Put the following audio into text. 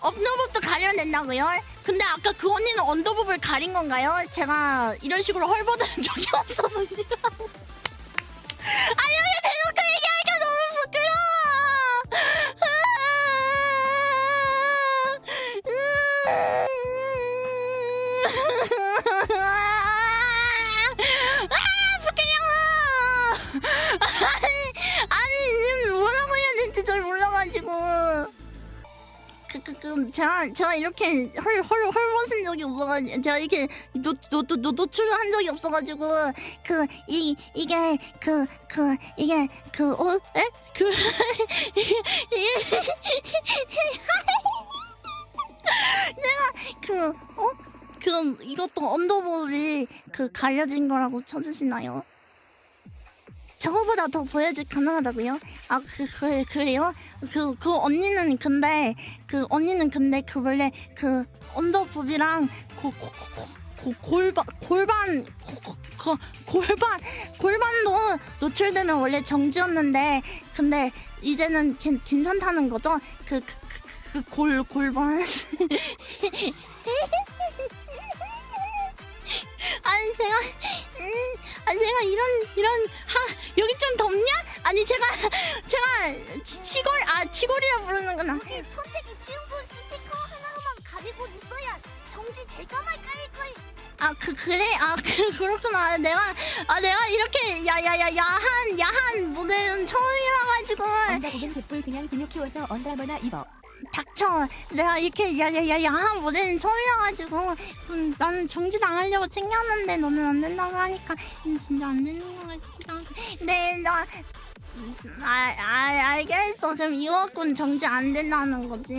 언더부브도 가리면 된다고요? 근데 아까 그 언니는 언더부브를 가린 건가요? 제가 이런 식으로 헐벗은 적이 없어서 지금. 아 이렇게 대놓고 얘기하니까 너무 부끄러워. 아니 지금 뭐라고 해야 될지 잘 몰라가지고 제가 이렇게 헐벗은 적이 없어가지고 제가 이렇게 노출을 한 적이 없어가지고 이게 내가 그럼 이것도 언더볼이 가려진 거라고 쳐주시나요? 저거보다 더 보여줄 가능하다고요? 아, 그래요? 그 언니는 근데 원래 언더부비랑 골반도 노출되면 원래 정지였는데 근데 이제는 괜찮다는 거죠? 골반. 아니 제가 이런 여기 좀 덥냐? 아니 제가 치골이라 부르는구나. 선택이 지우분 스티커 하나로만 가리고 있어야 정지 될까 말까일 거야. 그래? 그렇구나. 내가 이렇게 야한 무대는 처음이라 가지고. 언더부분 굿불 그냥 근육 키워서 언더아머나 입어. 닥쳐. 내가 이렇게 야한 무대는 처음이라 가지고 나는 정지 당하려고 챙겼는데 너는 안 된다고 하니까 진짜 안 되는 거가 싶기도 하고. 네, 알겠어. 그럼 이거 갖고는 정지 안 된다는 거지.